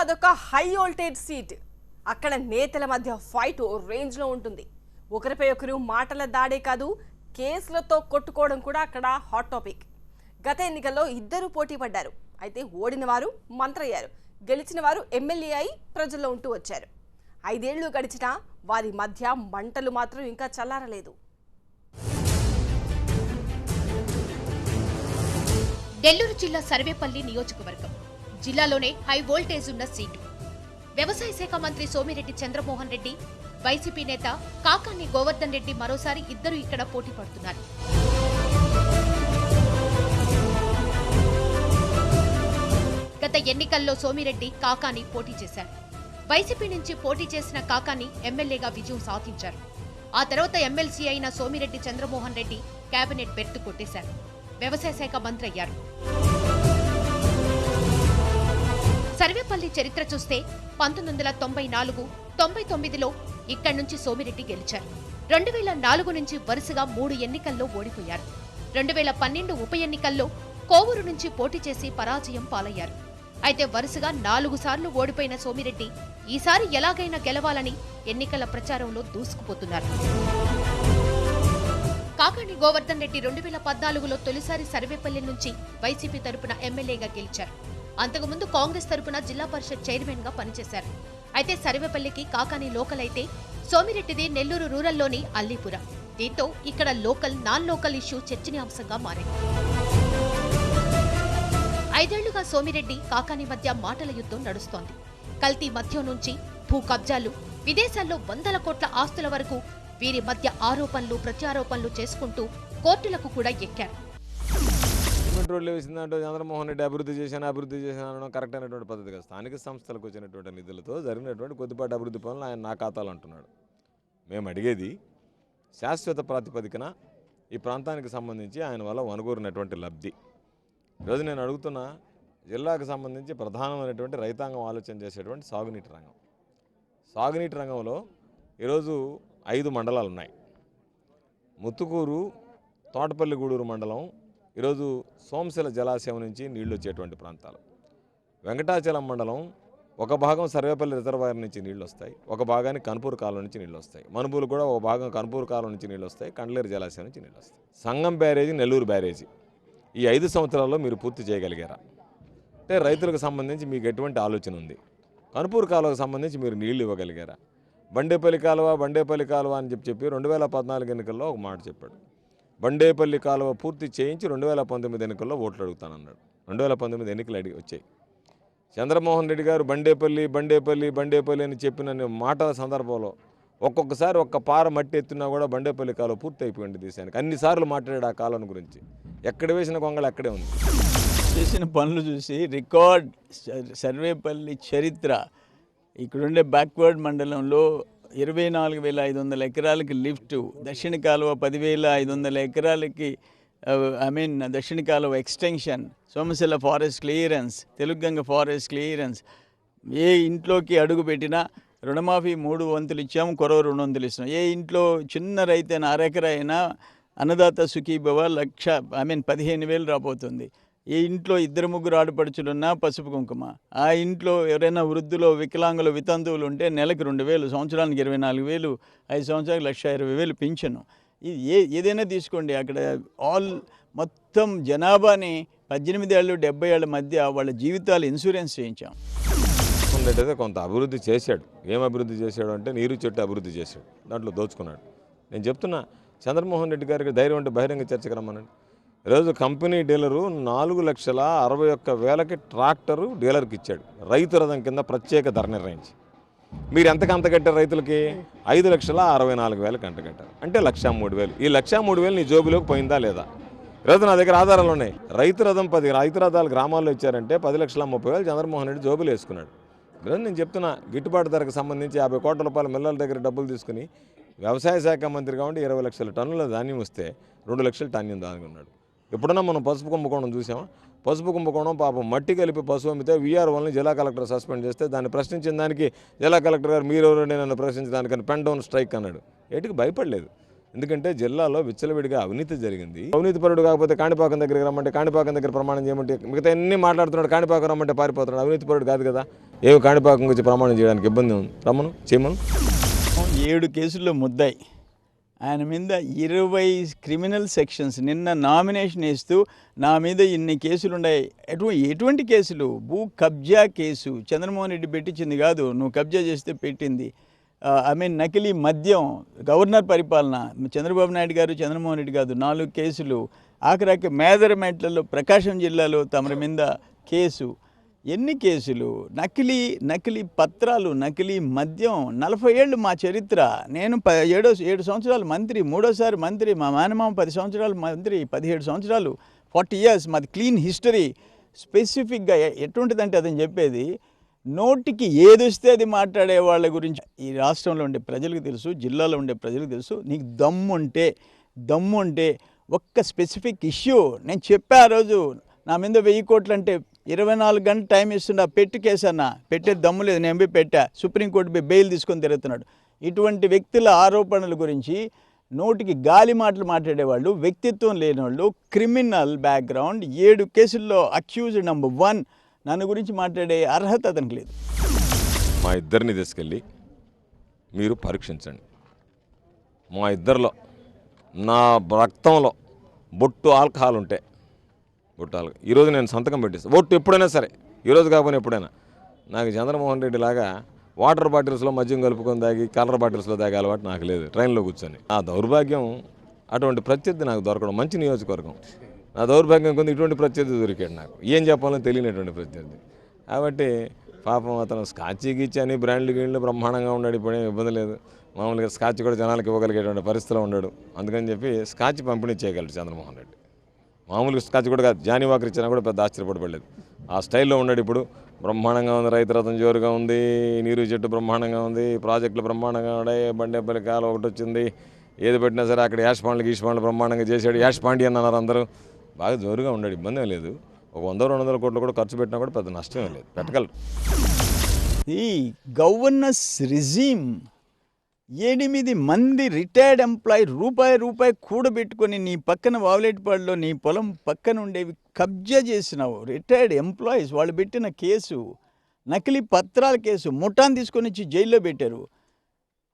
అదొక high voltage seat. అక్కడ నేతల మధ్య ఫైట్ రేంజ్ లో ఉంటుంది. ఒకరిపై ఒకరు మాటల దాడే కాదు, కేసులతో కొట్టుకోవడం కూడా అక్కడ హాట్ టాపిక్. గత ఎన్నికల్లో ఇద్దరు పోటీ పడ్డారు. అయితే ఓడిన వారు మంత్రయ్యారు, గెలిచిన వారు ఎమ్మెల్యే అయి ప్రజల్లో ఉంటూ వచ్చారు. 5 ఏళ్లు గడిచినా వారి మధ్య మంటలు మాత్రం ఇంకా చల్లారలేదు. నెల్లూరు జిల్లా సర్వేపల్లి నియోజకవర్గం జిల్లాలోనే హై వోల్టేజ్ ఉన్న సీటు. వ్యవసాయ శాఖ మంత్రి సోమిరెడ్డి చంద్రమోహన్ రెడ్డి, వైసీపీ నేత కాకాని గోవర్ధన్ రెడ్డి మరోసారి ఇద్దరు ఇక్కడ పోటీ పడుతున్నారు. గత ఎన్నికల్లో సోమిరెడ్డి, కాకాని పోటీ చేశారు. వైసీపీ నుంచి పోటీ చేసిన కాకాని ఎమ్మెల్యేగా విజయం సాధించారు. ఆ తర్వాత ఎమ్మెల్సీ అయిన సోమిరెడ్డి చంద్రమోహన్ రెడ్డి కేబినెట్ బెర్త్ కొట్టేశారు. వ్యవసాయ శాఖ మంత్రి అయ్యారు. సర్వేపల్లి చరిత్ర చూస్తే 1994, 99లో ఇక్కడి నుంచి సోమిరెడ్డి గెలిచారు. 2004 నుంచి వరుసగా 3 ఎన్నికల్లో ఓడిపోయారు. 2012 ఉప ఎన్నికల్లో కోవూరు నుంచి పోటీ చేసి పరాజయం పాలయ్యారు. అయితే వరుసగా 4 సార్లు ఓడిపోయిన సోమిరెడ్డి ఈసారి ఎలాగైనా గెలవాలని ఎన్నికల ప్రచారంలో దూసుకుపోతున్నారు. కాకాని గోవర్ధన్ రెడ్డి 2014లో తొలిసారి సర్వేపల్లి నుంచి వైసీపీ తరపున ఎమ్మెల్యేగా గెలిచారు. అంతకుముందు కాంగ్రెస్ తరపున జిల్లా పరిషత్ చైర్మన్ గా పనిచేశారు. అయితే సర్వేపల్లికి కాకాని లోకల్ అయితే సోమిరెడ్డిది నెల్లూరు రూరల్లోని అల్లీపుర. దీంతో ఇక్కడ లోకల్, నాన్ లోకల్ ఇష్యూ చర్చనీయాంశంగా మారింది. 5 ఏళ్లుగా సోమిరెడ్డి, కాకాని మధ్య మాటల యుద్ధం నడుస్తోంది. కల్తీ మద్యం నుంచి భూ కబ్జాలు, విదేశాల్లో వందల కోట్ల ఆస్తుల వరకు వీరి మధ్య ఆరోపణలు, ప్రత్యారోపణలు చేసుకుంటూ కోర్టులకు కూడా ఎక్కారు. రోడ్లు వేసిందంటే చంద్రమోహన్ రెడ్డి అభివృద్ధి చేశాను కరెక్ట్ అయినటువంటి పద్ధతి కాదు. స్థానిక సంస్థలకు వచ్చినటువంటి నిధులతో జరిగినటువంటి కొద్దిపాటి అభివృద్ధి పనులు ఆయన నా ఖాతాలు అంటున్నాడు. మేము అడిగేది శాశ్వత ప్రాతిపదికన ఈ ప్రాంతానికి సంబంధించి ఆయన వల్ల వనగూరినటువంటి లబ్ధి. ఈరోజు నేను అడుగుతున్న జిల్లాకు సంబంధించి ప్రధానమైనటువంటి రైతాంగం ఆలోచన చేసేటువంటి సాగునీటి రంగం. సాగునీటి రంగంలో ఈరోజు 5 మండలాలు ఉన్నాయి. ముత్తుకూరు, తోటపల్లి గూడూరు మండలం ఈరోజు సోమశిల జలాశయం నుంచి నీళ్లు వచ్చేటువంటి ప్రాంతాలు. వెంకటాచలం మండలం ఒక భాగం సర్వేపల్లి రిజర్వాయర్ నుంచి నీళ్లు వస్తాయి, ఒక భాగానికి కనుపూరు కాలువ నుంచి నీళ్లు వస్తాయి. మనుబూలు కూడా ఒక భాగం కనుపూరు కాలువ నుంచి నీళ్లు వస్తాయి, కండ్లేరు జలాశయం నుంచి నీళ్లు వస్తాయి. సంగం బ్యారేజీ, నెల్లూరు బ్యారేజీ ఈ 5 సంవత్సరాల్లో మీరు పూర్తి చేయగలిగారా? అంటే రైతులకు సంబంధించి మీకు ఎటువంటి ఆలోచన ఉంది? కనుపూరు కాలువకు సంబంధించి మీరు నీళ్లు ఇవ్వగలిగారా? బండేపల్లి కాలువ అని చెప్పి 2014 ఎన్నికల్లో ఒక మాట చెప్పాడు. బండేపల్లి కాలువ పూర్తి చేయించి 2019 ఎన్నికల్లో ఓట్లు అడుగుతానన్నాడు. 2019 ఎన్నికలు వచ్చాయి. చంద్రమోహన్ రెడ్డి గారు బండేపల్లి అని చెప్పిన మాటల సందర్భంలో ఒక్కొక్కసారి ఒక్క పార మట్టి ఎత్తున్నా కూడా బండేపల్లి కాలువ పూర్తి అయిపోయింది దేశానికి. అన్నిసార్లు మాట్లాడాడు ఆ కాలం గురించి. ఎక్కడ వేసిన కొంగళ అక్కడే ఉంది. చేసిన పనులు చూసి రికార్డ్ సర్వేపల్లి చరిత్ర. ఇక్కడుండే బ్యాక్వర్డ్ మండలంలో 24,500 ఎకరాలకి లిఫ్ట్, దక్షిణ కాలువ 10,500 ఎకరాలకి దక్షిణ కాలువ extension, Somasila forest clearance, Telugu Ganga forest clearance. ఏ ఇంట్లోకి అడుగు పెట్టినా రుణమాఫీ 3 వంతులు ఇచ్చాము, కొరవ 2 వంతులు ఇస్తున్నాం. ఏ ఇంట్లో చిన్న రైతైనా అరెకర అయినా అన్నదాత సుఖీభవ 15,000 రాబోతుంది. ఏ ఇంట్లో 2-3 ఆడపడుచులున్నా పసుపు కుంకుమ. ఆ ఇంట్లో ఎవరైనా వృద్ధులు, వికలాంగులు, వితంతువులు ఉంటే నెలకు 2,000, సంవత్సరానికి 24,000, 5 సంవత్సరాలకు 1,20,000 పింఛను. ఇది ఏదైనా తీసుకోండి. అక్కడ మొత్తం జనాభాని 18 ఏళ్ళు 70 ఏళ్ల మధ్య వాళ్ళ జీవితాలు ఇన్సూరెన్స్ చేయించాం. అయితే కొంత అభివృద్ధి చేశాడు. ఏం అభివృద్ధి చేశాడు అంటే నీరు చెట్టు అభివృద్ధి చేశాడు, దాంట్లో దోచుకున్నాడు. నేను చెప్తున్నా, చంద్రమోహన్ రెడ్డి గారికి ధైర్యం అంటే బహిరంగ చర్చకు రమ్మనండి. ఈరోజు కంపెనీ డీలరు 4,61,000కి ట్రాక్టరు డీలర్కి ఇచ్చాడు, రైతు రథం కింద ప్రత్యేక ధర నిర్ణయించి. మీరు ఎంతకు అంత కట్టారు రైతులకి? 5,64,000 అంత కట్టారు. అంటే 1,03,000. ఈ 1,03,000 నీ జోబులోకి పోయిందా లేదా? ఈరోజు నా దగ్గర ఆధారాలు ఉన్నాయి. రైతు రథం 10 రైతు రథాలు గ్రామాల్లో ఇచ్చారంటే 10,30,000 చంద్రమోహన్ రెడ్డి జోబులు వేసుకున్నాడు. ఈరోజు నేను చెప్తున్నా, గిట్టుబాటు ధరకు సంబంధించి 50 కోట్ల రూపాయల మిల్లల దగ్గర డబ్బులు తీసుకుని వ్యవసాయ శాఖ మంత్రి కాబట్టి 20 లక్షల టన్నుల ధాన్యం వస్తే 2 లక్షల ధాన్యం దానుకున్నాడు. ఎప్పుడన్నా మనం పసుపు కుంభకోణం చూసామా? పసుపు కుంభకోణం పాపం మట్టి కలిపి పసుపు అమ్మితే వీఆర్ఓల్ని జిల్లా కలెక్టర్ సస్పెండ్ చేస్తే దాన్ని ప్రశ్నించిన దానికి జిల్లా కలెక్టర్ గారు మీరెవరు నన్ను ప్రశ్నించడానికని పెన్ డౌన్ స్ట్రైక్ అన్నాడు. ఏటికి భయపడలేదు. ఎందుకంటే జిల్లాలో విచ్చలవిడిగా అవినీతి జరిగింది. అవినీతి పరుడు కాకపోతే కాణిపాకం దగ్గరికి రమ్మంటే కాణిపాకం దగ్గర ప్రమాణం చేయమంటే మిగతా అన్ని మాట్లాడుతున్నాడు, కాణిపాకం రమ్మంటే పారిపోతున్నాడు. అవినీతి పరుడు కాదు కదా. ఏమి కాణిపాకం గురించి ప్రమాణం చేయడానికి ఇబ్బంది ఉంది, రమ్మను చేయమను. 7 కేసుల్లో ముద్దాయి, ఆయన మీద 20 క్రిమినల్ సెక్షన్స్. నిన్న నామినేషన్ వేస్తూ నా మీద ఇన్ని కేసులు ఉన్నాయి. ఎటువంటి కేసులు? భూ కబ్జా కేసు చంద్రమోహన్ రెడ్డి పెట్టించింది కాదు, నువ్వు కబ్జా చేస్తే పెట్టింది. నకిలీ మద్యం, గవర్నర్ పరిపాలన, చంద్రబాబు నాయుడు గారు చంద్రమోహన్ రెడ్డి కాదు, 4 కేసులు. ఆఖరాకి మేదరమెట్లలో ప్రకాశం జిల్లాలో తమరి మీద కేసు. ఎన్ని కేసులు? నకిలీ పత్రాలు, నకిలీ మద్యం. 40 ఏళ్ళు మా చరిత్ర. నేను 7 సంవత్సరాలు మంత్రి, 3వ మంత్రి. మా మేనమామ 10 సంవత్సరాలు మంత్రి, 17 సంవత్సరాలు, 40 years. మాది క్లీన్ హిస్టరీ. స్పెసిఫిక్గా ఎటువంటిదంటే అదని చెప్పేది, నోటికి ఏదొస్తే అది మాట్లాడే వాళ్ళ గురించి ఈ రాష్ట్రంలో ఉండే ప్రజలకు తెలుసు, జిల్లాలో ఉండే ప్రజలకు తెలుసు. నీకు దమ్ముంటే ఒక్క స్పెసిఫిక్ ఇష్యూ నేను చెప్పా. ఆ రోజు నా మీద 1000 కోట్లు అంటే 24 గంటలు టైం ఇస్తున్నా, పెట్టి కేసన్నా. పెట్టే దమ్ము లేదు, నేను పెట్టా. సుప్రీంకోర్టు బెయిల్ తీసుకొని తిరుగుతున్నాడు. ఇటువంటి వ్యక్తుల ఆరోపణల గురించి నోటికి గాలి మాటలు మాట్లాడేవాళ్ళు, వ్యక్తిత్వం లేనివాళ్ళు, క్రిమినల్ బ్యాక్గ్రౌండ్, 7 కేసుల్లో అక్యూజ్డ్ నంబర్ 1. నన్ను గురించి మాట్లాడే అర్హత అతనికి లేదు. మా ఇద్దరిని తీసుకెళ్ళి మీరు పరీక్షించండి. మా ఇద్దరిలో నా రక్తంలో బొట్టు ఆల్కహాల్ ఉంటే, ఈరోజు నేను సంతకం పెట్టిస్తాను. బొట్టు ఎప్పుడైనా సరే, ఈరోజు కాకపోయినా ఎప్పుడైనా. నాకు చంద్రమోహన్ రెడ్డి లాగా వాటర్ బాటిల్స్లో మద్యం కలుపుకొని తాగి కలర్ బాటిల్స్లో తాగే అలవాటు నాకు లేదు, ట్రైన్లో కూర్చొని. ఆ దౌర్భాగ్యం, అటువంటి ప్రత్యర్థి నాకు దొరకడం. మంచి నియోజకవర్గం, నా దౌర్భాగ్యం కొంత ఇటువంటి ప్రత్యర్థి దొరికాడు నాకు. ఏం చెప్పాలో తెలియనటువంటి ప్రత్యర్థి. కాబట్టి పాపం అతను స్కాచ్ గీచి అని బ్రాండ్లు బ్రహ్మాండంగా ఉన్నాడు. ఇప్పుడేం ఇబ్బంది లేదు. మామూలుగా స్కాచ్ కూడా జనాలకు ఇవ్వగలిగేటువంటి పరిస్థితిలో ఉన్నాడు. అందుకని చెప్పి స్కాచ్ పంపిణీ చేయగలడు చంద్రమోహన్ రెడ్డి. మామూలుగా స్కాచ్ కూడా కాదు, జానీ వాకర్ ఇచ్చినా కూడా పెద్ద ఆశ్చర్యపడలేదు. ఆ స్టైల్లో ఉన్నాడు. ఇప్పుడు బ్రహ్మాండంగా ఉంది. రైతు రథం జోరుగా ఉంది, నీరు చెట్టు బ్రహ్మాండంగా ఉంది, ప్రాజెక్టులు బ్రహ్మాండంగా ఉన్నాయి, బండేపల్లి కాలం ఒకటి వచ్చింది. ఏది పెట్టినా సరే అక్కడ యాష్ పాండ్లు బ్రహ్మాండంగా చేశాడు. యాష్ పాండి అని అన్నారు అందరూ. బాగా జోరుగా ఉన్నాడు, ఇబ్బంది లేదు. ఒక 100-200 కోట్లు కూడా ఖర్చు పెట్టినా కూడా పెద్ద నష్టమే లేదు, పెట్టగలరు. ఈ గవర్నెన్స్ రిజీమ్ 8 మంది రిటైర్డ్ ఎంప్లాయీ రూపాయి కూడబెట్టుకొని నీ పక్కన వావలేటిపాడులో నీ పొలం పక్కన ఉండేవి కబ్జా చేసినావు. రిటైర్డ్ ఎంప్లాయీస్, వాళ్ళు పెట్టిన కేసు నకిలీ పత్రాల కేసు. ముఠాన్ని తీసుకొని వచ్చి జైల్లో పెట్టారు.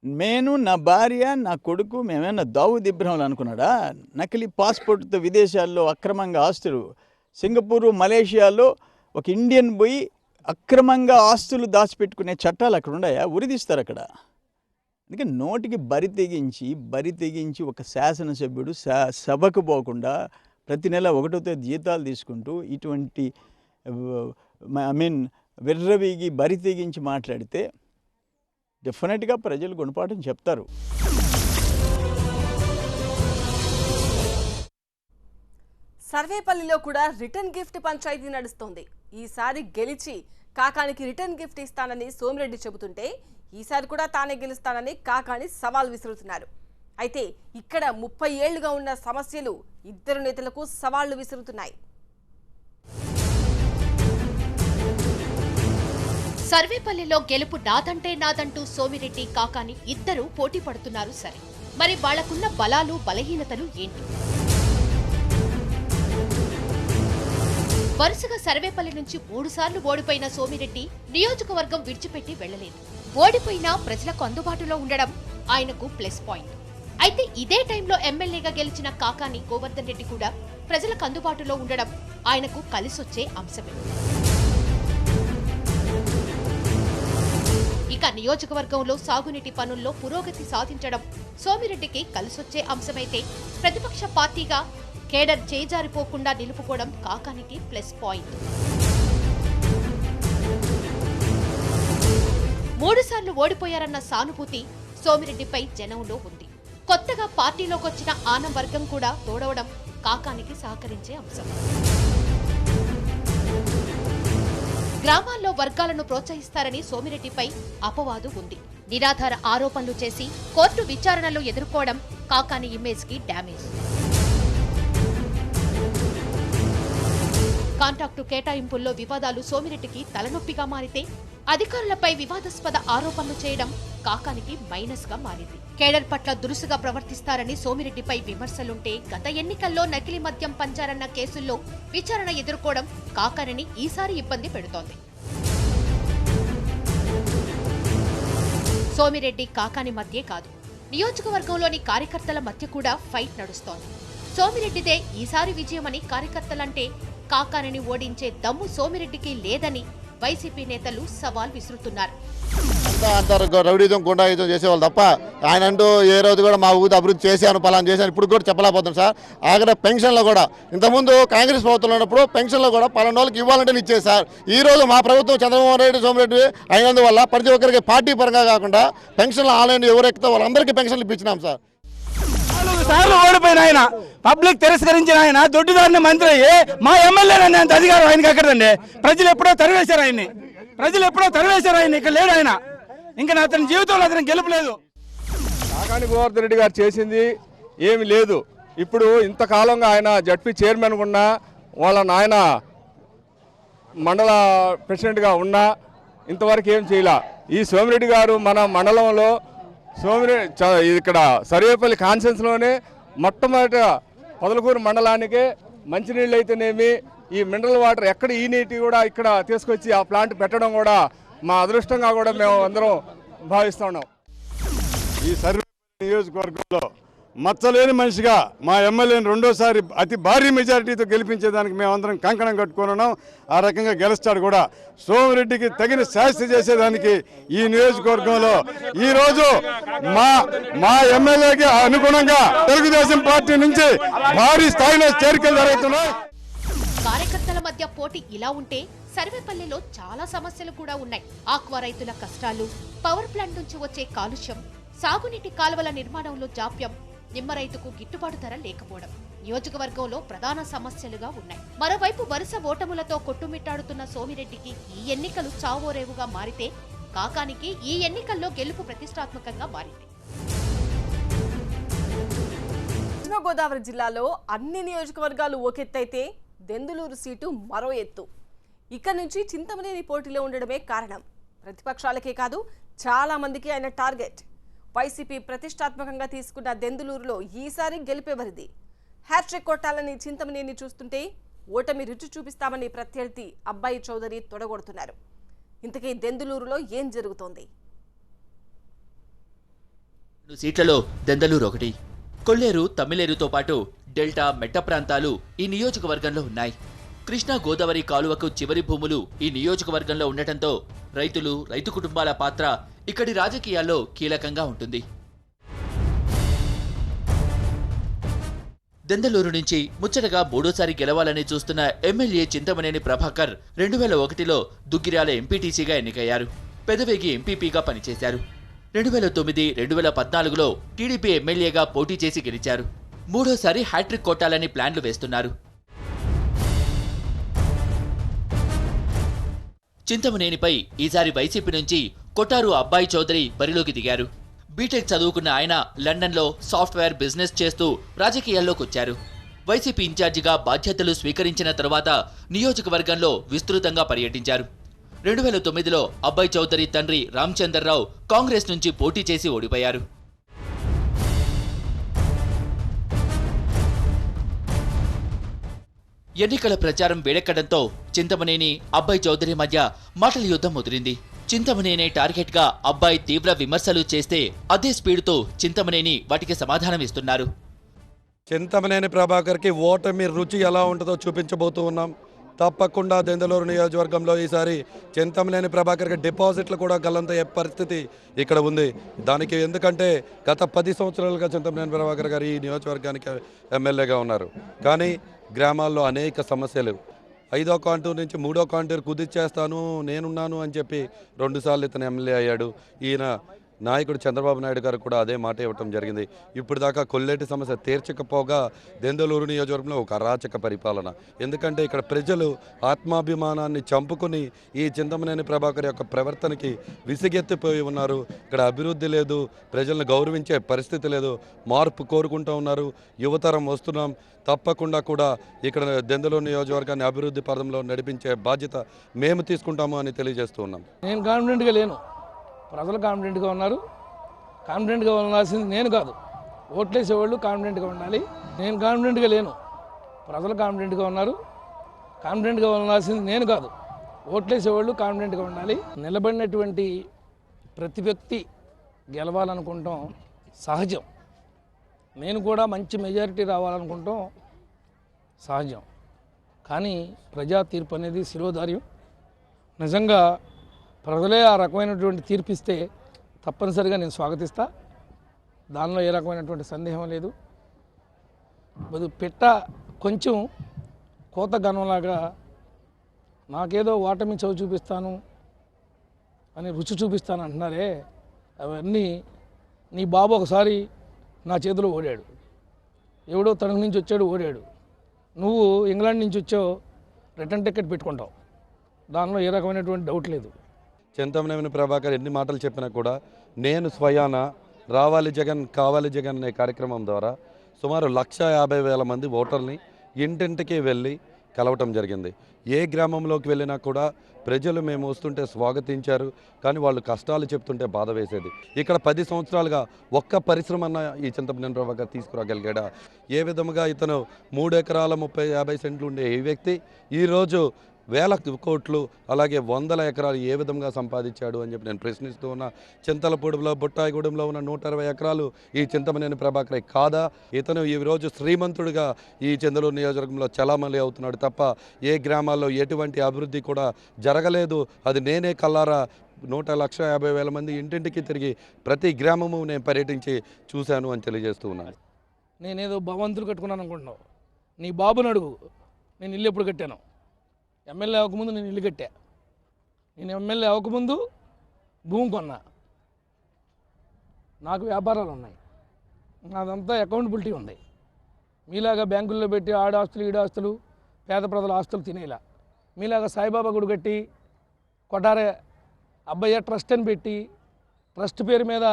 నేను, నా భార్య, నా కొడుకు మేమేమన్నా దావూద్ ఇబ్రహీం అనుకున్నాడా? నకిలీ పాస్పోర్ట్తో విదేశాల్లో అక్రమంగా ఆస్తులు. సింగపూరు, మలేషియాలో ఒక ఇండియన్ పోయి అక్రమంగా ఆస్తులు దాచిపెట్టుకునే చట్టాలు అక్కడ ఉన్నాయా? ఉరిదీస్తారు అక్కడ. అందుకే నోటికి బరి తెగించి ఒక శాసనసభ్యుడు సభకు పోకుండా ప్రతి నెల 1వ తేదీ జీతాలు తీసుకుంటూ ఇటువంటి విర్రవీగి బరి తెగించి మాట్లాడితే డెఫినెట్గా ప్రజలు గుణపాఠం చెప్తారు. సర్వేపల్లిలో కూడా రిటర్న్ గిఫ్ట్ పంచాయతీ నడుస్తోంది. ఈసారి గెలిచి కాకానికి రిటర్న్ గిఫ్ట్ ఇస్తానని సోమిరెడ్డి చెబుతుంటే, ఈసారి కూడా తానే గెలుస్తానని కాకాని సవాల్ విసురుతున్నారు. అయితే ఇక్కడ 30 ఏళ్లుగా ఉన్న సమస్యలు ఇద్దరు నేతలకు సవాళ్లు విసురుతున్నాయి. సర్వేపల్లిలో గెలుపు నాదంటూ సోమిరెడ్డి కాకాని ఇద్దరు పోటీ పడుతున్నారు. సరే, మరి వాళ్లకున్న బలాలు బలహీనతలు ఏంటి? వరుసగా సర్వేపల్లి నుంచి 3 సార్లు ఓడిపోయిన సోమిరెడ్డి నియోజకవర్గం విడిచిపెట్టి వెళ్లలేదు. ఓడిపోయినా ప్రజలకు అందుబాటులో ఉండడం ఆయనకు ప్లస్ పాయింట్. అయితే ఇదే టైంలో ఎమ్మెల్యేగా గెలిచిన కాకాని గోవర్ధన్ రెడ్డి కూడా ప్రజలకు అందుబాటులో ఉండడం ఆయనకు కలిసొచ్చే అంశమే. ఇక నియోజకవర్గంలో సాగునీటి పనుల్లో పురోగతి సాధించడం సోమిరెడ్డికి కలిసొచ్చే అంశమైతే, ప్రతిపక్ష పార్టీగా కేడర్ చేజారిపోకుండా నిలుపుకోవడం కాకానికి ప్లస్ పాయింట్. 3 సార్లు ఓడిపోయారన్న సానుభూతి సోమిరెడ్డిపై జనంలో ఉంది. కొత్తగా పార్టీలోకొచ్చిన ఆనం వర్గం కూడా తోడవడం కాకానికి సహకరించే అంశం. గ్రామాల్లో వర్గాలను ప్రోత్సహిస్తారని సోమిరెడ్డిపై అపవాదు ఉంది. నిరాధార ఆరోపణలు చేసి కోర్టు విచారణలు ఎదుర్కోవడం కాకాని ఇమేజ్ కి డ్యామేజ్. కాంట్రాక్టు కేటాయింపుల్లో వివాదాలు సోమిరెడ్డికి తలనొప్పిగా మారితే, అధికారులపై వివాదాస్పద ఆరోపణలు చేయడం కాకానికి మైనస్ గా మారింది. కేడర్ పట్ల దురుసుగా ప్రవర్తిస్తారని సోమిరెడ్డిపై విమర్శలుంటే గత ఎన్నికల్లో నకిలీ మద్యం పంచారన్న కేసుల్లో విచారణ ఎదుర్కోవడం కాకానిని ఈసారి ఇబ్బంది పెడుతోంది. సోమిరెడ్డి కాకాని మధ్యే కాదు, నియోజకవర్గంలోని కార్యకర్తల మధ్య కూడా ఫైట్ నడుస్తోంది. సోమిరెడ్డిదే ఈసారి విజయమని కార్యకర్తలంటే కాకానిని ఓడించే దమ్ము సోమిరెడ్డికి లేదని వైసీపీ నేతలు సవాల్ విసురుతున్నారు. అంటారు రౌడీజం గుండాయుధం చేసేవాళ్ళు తప్ప ఆయన అంటూ ఏ రోజు కూడా మా ఊరి అభివృద్ధి చేశాను పలానా చేశాను ఇప్పుడు కూడా చెప్పలేకపోతాం సార్. ఆఖరి పెన్షన్లో కూడా ఇంతకుముందు కాంగ్రెస్ ప్రభుత్వంలో ఉన్నప్పుడు పెన్షన్లో కూడా పలానా వాళ్ళకి ఇవ్వాలంటే ఇచ్చేది సార్. ఈ రోజు మా ప్రభుత్వం చంద్రబాబు నాయుడు సోమిరెడ్డి అయినందువల్ల ప్రతి ఒక్కరికి పార్టీ పరంగా కాకుండా పెన్షన్లు ఆన్లైన్ ఎవరెక్కితే వాళ్ళందరికీ పెన్షన్లు ఇప్పించినాం సార్. 4 సార్లు ఓడిపోయిన ఆయన, పబ్లిక్ తిరస్కరించిన ఆయన, దొడ్డిదారిని మంత్రి అయ్యి మా ఎమ్మెల్యేనండి అంత అధికారం ఆయనకి ఎక్కడండి? ప్రజలు ఎప్పుడో తరివేశారు ఆయన్ని, ఇక్కడ లేడు ఆయన. ఇంకా అతని జీవితంలో అతను గెలుపులేదు. కాకాని గోవర్ధన్ రెడ్డి గారు చేసింది ఏమి లేదు. ఇప్పుడు ఇంతకాలంగా ఆయన జడ్పీ చైర్మన్ ఉన్నా, వాళ్ళ నాయన మండల ప్రెసిడెంట్గా ఉన్నా ఇంతవరకు ఏం చేయాల. ఈ సోమిరెడ్డి గారు మన మండలంలో ఇక్కడ సర్వేపల్లి కాన్సెన్స్లోనే మొట్టమొదట పొదలకూరు మండలానికే మంచినీళ్ళు అయితేనేమి ఈ మినరల్ వాటర్ ఎక్కడ ఈ నీటి కూడా ఇక్కడ తీసుకొచ్చి ఆ ప్లాంట్ పెట్టడం కూడా మా అదృష్టంగా కూడా మేము అందరం భావిస్తున్నాం. ఈ సర్వేపల్లి నియోజకవర్గంలో మచ్చలేని మనిషిగా మా ఎమ్మెల్యేని రెండోసారి అతి భారీ మెజారిటీతో గెలిపించేదానికి మేమందరం కంకణం కట్టుకొని ఉన్నాం. ఆ రకంగా గెలుస్తాడు కూడా. సోమిరెడ్డికి తగిన శాస్తి చేసేదానికి ఈ నియోజకవర్గంలో ఈరోజు మా ఎమ్మెల్యేకి అనుగుణంగా తెలుగుదేశం పార్టీ నుంచి భారీ స్థాయిలో చేరికలు జరుగుతున్నాయి. కార్యకర్తల మధ్య పోటీ ఇలా ఉంటే సర్వేపల్లిలో చాలా సమస్యలు కూడా ఉన్నాయి. ఆక్వా రైతుల కష్టాలు, పవర్ ప్లాంట్ నుంచి వచ్చే కాలుష్యం, సాగునీటి కాలువల నిర్మాణంలో జాప్యం, నిమ్మ రైతుకు గిట్టుబాటు ధర లేకపోవడం నియోజకవర్గంలో ప్రధాన సమస్యలుగా ఉన్నాయి. మరోవైపు వరుస ఓటములతో కొట్టుమిట్టాడుతున్న సోమిరెడ్డికి ఈ ఎన్నికలు చావోరేవుగా మారితే కాకానికి ఈ ఎన్నికల్లో గెలుపు ప్రతిష్టాత్మకంగా మారింది. పశ్చిమ గోదావరి జిల్లాలో అన్ని నియోజకవర్గాలు ఒకెత్తైతే దెందులూరు సీటు మరో ఎత్తు. ఇక్కడ నుంచి చింతమనేని పోటీలో ఉండడమే కారణం. ప్రతిపక్షాలకే కాదు చాలా మందికి ఆయన టార్గెట్. వైసీపీ ప్రతిష్టాత్మకంగా తీసుకున్న దెందులూరులో ఈసారి గెలిపేవరిది. హ్యాట్రిక్ కొట్టాలని చింతమనేని చూస్తుంటే ఓటమి రుచి చూపిస్తామని ప్రత్యర్థి అబ్బాయి చౌదరి తొడగొడుతున్నారు. ఇంతకీ దెందులూరులో ఏం జరుగుతోంది? సీట్లలో దెందులూరు ఒకటి. కొల్లేరు, తమ్మిలేరుతో పాటు డెల్టా, మెట్ట ప్రాంతాలు ఈ నియోజకవర్గంలో ఉన్నాయి. కృష్ణా గోదావరి కాలువకు చివరి భూములు ఈ నియోజకవర్గంలో ఉండటంతో రైతులు, రైతు కుటుంబాల పాత్ర ఇక్కడి రాజకీయాల్లో కీలకంగా ఉంటుంది. దెందులూరు నుంచి ముచ్చటగా మూడోసారి గెలవాలని చూస్తున్న ఎమ్మెల్యే చింతమనేని ప్రభాకర్ 2001లో దుగ్గిరాల ఎంపీటీసీగా ఎన్నికయ్యారు. పెదవేగి ఎంపీపీగా పనిచేశారు. 2009, 2014లో టీడీపీ ఎమ్మెల్యేగా పోటీ చేసి గెలిచారు. మూడోసారి హ్యాట్రిక్ కొట్టాలని ప్లాన్లు వేస్తున్నారు. చింతమనేనిపై ఈసారి వైసీపీ నుంచి కొట్టారు అబ్బాయి చౌదరి బరిలోకి దిగారు. బీటెక్ చదువుకున్న ఆయన లండన్లో సాఫ్ట్వేర్ బిజినెస్ చేస్తూ రాజకీయాల్లోకి వచ్చారు. వైసీపీ ఇన్ఛార్జిగా బాధ్యతలు స్వీకరించిన తరువాత నియోజకవర్గంలో విస్తృతంగా పర్యటించారు. 2009లో అబ్బాయి చౌదరి తండ్రి రామచంద్రరావు కాంగ్రెస్ నుంచి పోటీ చేసి ఓడిపోయారు. ఎన్నికల ప్రచారం వేడెక్కడంతో చింతమనేని, అబ్బాయి చౌదరి మధ్య మాటల యుద్ధం ముదిరింది. చింతమనేనే టార్గెట్ గా అబ్బాయి తీవ్ర విమర్శలు చేస్తే అదే స్పీడ్తో చింతమనేని వాటికి సమాధానం ఇస్తున్నారు. చింతమనేని ప్రభాకర్కి ఓటమి రుచి ఎలా ఉంటుందో చూపించబోతూ ఉన్నాం. తప్పకుండా దెందులూరు నియోజకవర్గంలో ఈసారి చింతమనేని ప్రభాకర్కి డిపాజిట్లు కూడా గల్లంతయ్యే పరిస్థితి ఇక్కడ ఉంది. దానికి ఎందుకంటే గత 10 సంవత్సరాలుగా చింతమనేని ప్రభాకర్ గారు ఈ నియోజకవర్గానికి ఎమ్మెల్యేగా ఉన్నారు. కానీ గ్రామాల్లో అనేక సమస్యలు. 5వ కాంటూరు నుంచి 3వ కాంటూరు కుదిర్చేస్తాను నేనున్నాను అని చెప్పి 2 సార్లు ఇతను ఎమ్మెల్యే అయ్యాడు. ఈయన నాయకుడు చంద్రబాబు నాయుడు గారు కూడా అదే మాట ఇవ్వటం జరిగింది. ఇప్పుడు దాకా కొల్లేటి సమస్య తీర్చకపోగా దెందులూరు నియోజకవర్గంలో ఒక అరాచక పరిపాలన. ఎందుకంటే ఇక్కడ ప్రజలు ఆత్మాభిమానాన్ని చంపుకుని ఈ చింతమనేని ప్రభాకర్ యొక్క ప్రవర్తనకి విసిగెత్తిపోయి ఉన్నారు. ఇక్కడ అభివృద్ధి లేదు, ప్రజలను గౌరవించే పరిస్థితి లేదు, మార్పు కోరుకుంటూ ఉన్నారు. యువతరం వస్తున్నాం, తప్పకుండా కూడా ఇక్కడ దెందులూరు నియోజకవర్గాన్ని అభివృద్ధి పదంలో నడిపించే బాధ్యత మేము తీసుకుంటాము అని తెలియజేస్తూ ఉన్నాం. నేను కాన్ఫిడెంట్గా లేను. ప్రజలు కాన్ఫిడెంట్గా ఉన్నారు. కాన్ఫిడెంట్గా ఉండాల్సింది నేను కాదు, ఓట్లేసేవాళ్ళు కాన్ఫిడెంట్గా ఉండాలి. నేను కాన్ఫిడెంట్గా లేను, ప్రజలు కాన్ఫిడెంట్గా ఉన్నారు. కాన్ఫిడెంట్గా ఉండాల్సింది నేను కాదు, ఓట్లేసేవాళ్ళు కాన్ఫిడెంట్గా ఉండాలి. నిలబడినటువంటి ప్రతి వ్యక్తి గెలవాలనుకుంటాం సహజం. నేను కూడా మంచి మెజారిటీ రావాలనుకుంటాం సహజం. కానీ ప్రజా తీర్పు అనేది శిరోధార్యం. నిజంగా ప్రజలే ఆ రకమైనటువంటి తీర్పు ఇస్తే తప్పనిసరిగా నేను స్వాగతిస్తా. దానిలో ఏ రకమైనటువంటి సందేహం లేదు. పెట్ట కొంచెం కోత గనంలాగా నాకేదో ఓటమి చవి చూపిస్తాను అని రుచి చూపిస్తాను అంటున్నారే, అవన్నీ నీ బాబు ఒకసారి నా చేతిలో ఓడాడు, ఎవడో తణుకు నుంచి వచ్చాడు ఓడాడు, నువ్వు ఇంగ్లాండ్ నుంచి వచ్చావు, రిటర్న్ టికెట్ పెట్టుకుంటావు. దానిలో ఏ రకమైనటువంటి డౌట్ లేదు. చింతమనేని ప్రభాకర్ ఎన్ని మాటలు చెప్పినా కూడా నేను స్వయాన రావాలి జగన్ కావాలి జగన్ అనే కార్యక్రమం ద్వారా సుమారు 150,000 మంది ఓటర్ని ఇంటింటికి వెళ్ళి కలవటం జరిగింది. ఏ గ్రామంలోకి వెళ్ళినా కూడా ప్రజలు మేము వస్తుంటే స్వాగతించారు, కానీ వాళ్ళు కష్టాలు చెప్తుంటే బాధ వేసేది. ఇక్కడ 10 సంవత్సరాలుగా ఒక్క పరిశ్రమ ఈ చింతమనేని ప్రభాకర్ తీసుకురాగలిగాడా? ఏ విధముగా ఇతను 3 ఎకరాల 50 సెంట్లు ఉండే ఈ వ్యక్తి ఈరోజు వేల కోట్లు అలాగే 100 ఎకరాలు ఏ విధంగా సంపాదించాడు అని చెప్పి నేను ప్రశ్నిస్తూ ఉన్నా. చింతలపూడిలో బుట్టాయిగూడెంలో ఉన్న 120 ఎకరాలు ఈ చింతమనేని ప్రభాకరే కాదా? ఇతను ఈరోజు శ్రీమంతుడిగా ఈ చంద్రలూరు నియోజకవర్గంలో చలామణి అవుతున్నాడు తప్ప ఏ గ్రామాల్లో ఎటువంటి అభివృద్ధి కూడా జరగలేదు. అది నేనే కల్లారా 150,000 మంది ఇంటింటికి తిరిగి ప్రతి గ్రామము నేను పర్యటించి చూశాను అని తెలియజేస్తూ ఉన్నాను. నేనేదో భవంతులు కట్టుకున్నాను అనుకుంటున్నావు. నీ బాబుని అడుగు, నేను ఇల్లు ఎప్పుడు కట్టాను? ఎమ్మెల్యే అవ్వకముందు నేను ఇల్లు కట్టా. నేను ఎమ్మెల్యే అవ్వకముందు భూమి కొన్నా. నాకు వ్యాపారాలు ఉన్నాయి, నాదంతా అకౌంటబిలిటీ ఉంది. మీలాగా బ్యాంకుల్లో పెట్టి ఆడాస్తులు ఈడాస్తులు పేద ప్రజల ఆస్తులు తినేలా, మీలాగా సాయిబాబా గుడి కట్టి కొట్టారే అబ్బయ్య ట్రస్ట్ అని పెట్టి ట్రస్ట్ పేరు మీద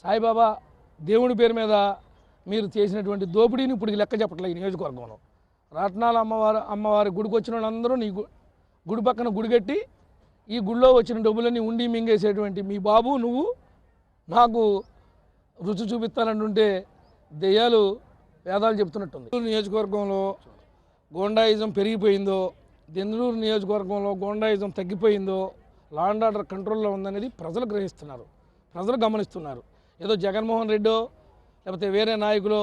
సాయిబాబా దేవుడి పేరు మీద మీరు చేసినటువంటి దోపిడీని ఇప్పుడు లెక్క చెప్పట్లేదు. ఈ నియోజకవర్గంలో రాట్నాల అమ్మవారి గుడికి వచ్చిన వాళ్ళందరూ నీ గుడి పక్కన గుడి కట్టి ఈ గుడిలో వచ్చిన డబ్బులన్నీ ఉండి మింగేసేటువంటి మీ బాబు నువ్వు నాకు రుచి చూపిస్తానంటుంటే దెయ్యాలు వేదాలు చెప్తున్నట్టుంది. నియోజకవర్గంలో గోండాయిజం పెరిగిపోయిందో, దెందులూరు నియోజకవర్గంలో గోండాయిజం తగ్గిపోయిందో, లా అండ్ ఆర్డర్ కంట్రోల్లో ఉందనేది ప్రజలు గ్రహిస్తున్నారు, ప్రజలు గమనిస్తున్నారు. ఏదో జగన్మోహన్ రెడ్డో లేకపోతే వేరే నాయకులో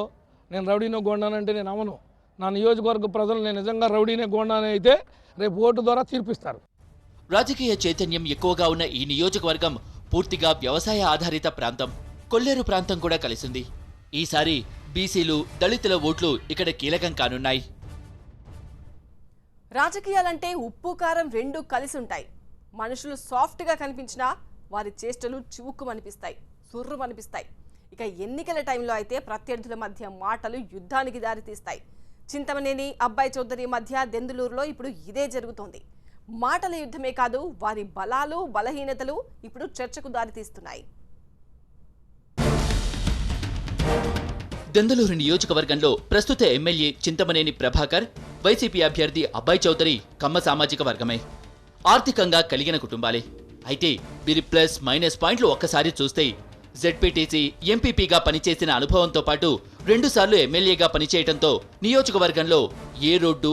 నేను రౌడీనో గోండానంటే నేను అవను. నా నియోజకవర్గ ప్రజలు నేను నిజంగా రౌడీనే గోండానే అయితే రేపు ఓటు ద్వారా తీర్పిస్తారు. రాజకీయ చైతన్యం ఎక్కువగా ఉన్న ఈ నియోజకవర్గం పూర్తిగా వ్యవసాయ ఆధారిత ప్రాంతం. కొల్లేరు ప్రాంతం కూడా కలిసింది. ఈసారి బీసీలు దళితుల ఓట్లు ఇక్కడ కీలకం కానున్నాయి. రాజకీయాలంటే ఉప్పు కారం రెండూ కలిసి ఉంటాయి. మనుషులు సాఫ్ట్గా కనిపించినా వారి చేష్టలు చివుక్కుమనిపిస్తాయి, సుర్రుమనిపిస్తాయి. ఇక ఎన్నికల టైంలో అయితే ప్రత్యర్థుల మధ్య మాటలు యుద్ధానికి దారితీస్తాయి. చింతమనేని అబ్బాయి చౌదరి మధ్య దెందులూరులో ఇప్పుడు ఇదే జరుగుతోంది. మాటల యుద్ధమే కాదు, వారి బలాలు బలహీనతలు ఇప్పుడు చర్చకు దారితీస్తున్నాయి. దెందులూరు నియోజకవర్గంలో ప్రస్తుత ఎమ్మెల్యే చింతమనేని ప్రభాకర్, వైసీపీ అభ్యర్థి అబ్బాయి చౌదరి కమ్మ సామాజిక వర్గమే. ఆర్థికంగా కలిగిన కుటుంబాలే. అయితే వీరి ప్లస్ మైనస్ పాయింట్లు ఒక్కసారి చూస్తే జెడ్పీటీసీ ఎంపీపీగా పనిచేసిన అనుభవంతో పాటు 2 సార్లు ఎమ్మెల్యేగా పనిచేయడంతో నియోజకవర్గంలో ఏ రోడ్డు,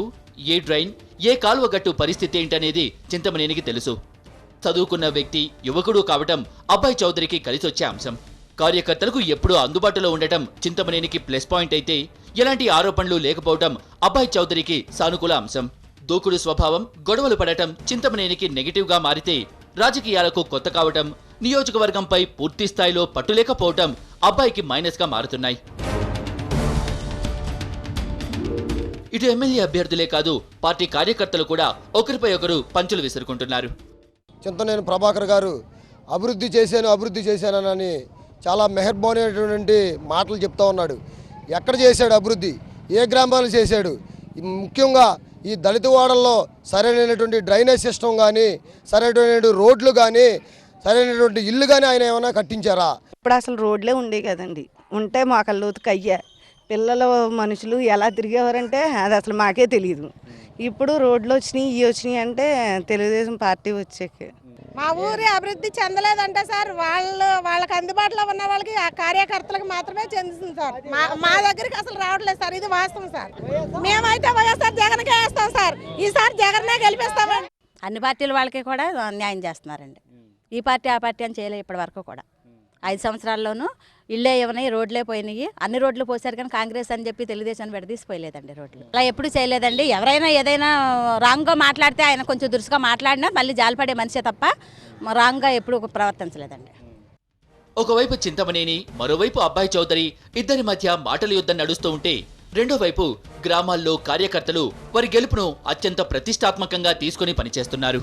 ఏ డ్రైన్, ఏ కాలువగట్టు పరిస్థితి ఏంటనేది చింతమనేనికి తెలుసు. చదువుకున్న వ్యక్తి, యువకుడు కావటం అబ్బాయి చౌదరికి కలిసొచ్చే అంశం. కార్యకర్తలకు ఎప్పుడూ అందుబాటులో ఉండటం చింతమనేనికి ప్లస్ పాయింట్ అయితే, ఎలాంటి ఆరోపణలు లేకపోవటం అబ్బాయి చౌదరికి సానుకూల అంశం. దూకుడు స్వభావం, గొడవలు పడటం చింతమనేనికి నెగిటివ్గా మారితే, రాజకీయాలకు కొత్త కావటం, నియోజకవర్గంపై పూర్తి స్థాయిలో పట్టులేకపోవటం అబ్బాయికి మైనస్గా మారుతున్నాయి. ఇటు ఎమ్మెల్యే అభ్యర్థులే కాదు, పార్టీ కార్యకర్తలు కూడా ఒకరిపై ఒకరు పంచులు విసురుకుంటున్నారు. చింతమనేని ప్రభాకర్ గారు అభివృద్ధి చేశానని చాలా మెహర్బానైనటువంటి మాటలు చెప్తా ఉన్నాడు. ఎక్కడ చేశాడు అభివృద్ధి, ఏ గ్రామాలు చేశాడు? ముఖ్యంగా ఈ దళిత వాడల్లో సరైనటువంటి డ్రైనేజ్ సిస్టమ్ కానీ, సరైనటువంటి రోడ్లు కానీ, సరైనటువంటి ఇల్లు కానీ ఆయన ఏమైనా కట్టించారా? ఇప్పుడు అసలు రోడ్లే ఉండే కదండి, ఉంటే మా కళ్ళూతుకు అయ్యా. పిల్లలు మనుషులు ఎలా తిరిగేవారంటే అది అసలు మాకే తెలియదు. ఇప్పుడు రోడ్లు వచ్చినాయి, ఇవి వచ్చినాయి అంటే తెలుగుదేశం పార్టీ వచ్చాక మా ఊరి అభివృద్ధి చెందలేదంటే సార్ వాళ్ళకి అందుబాటులో ఉన్న వాళ్ళకి ఆ కార్యకర్తలకు మాత్రమే చెందుతుంది సార్. మా దగ్గరికి అసలు రావట్లేదు సార్, ఇది వాస్తవం సార్. మేమైతే వైఎస్ఆర్ జగన్కే వేస్తాం సార్, ఈసారి జగన్నే గెలిపిస్తామండి. అన్ని పార్టీల వాళ్ళకి కూడా న్యాయం చేస్తున్నారండి. ఈ పార్టీ ఆ పార్టీ అని చేయలేదు ఇప్పటి వరకు కూడా. 5 సంవత్సరాల్లోనూ ఇళ్ళే ఇవ్వనాయి, రోడ్లే పోయినాయి. అన్ని రోడ్లు పోసారు కానీ కాంగ్రెస్ అని చెప్పి తెలుగుదేశాన్ని విడదీసిపోయలేదండి రోడ్లు. అలా ఎప్పుడు చేయలేదండి. ఎవరైనా ఏదైనా రాంగ్గా మాట్లాడితే ఆయన కొంచెం దురుసుగా మాట్లాడినా మళ్ళీ జాలిపడే మనిషే తప్ప రాంగ్గా ఎప్పుడు ప్రవర్తించలేదండి. ఒకవైపు చింతమనేని, మరోవైపు అబ్బాయి చౌదరి ఇద్దరి మధ్య మాటల యుద్ధం నడుస్తూ ఉంటే రెండో వైపు గ్రామాల్లో కార్యకర్తలు వారి గెలుపును అత్యంత ప్రతిష్టాత్మకంగా తీసుకుని పనిచేస్తున్నారు.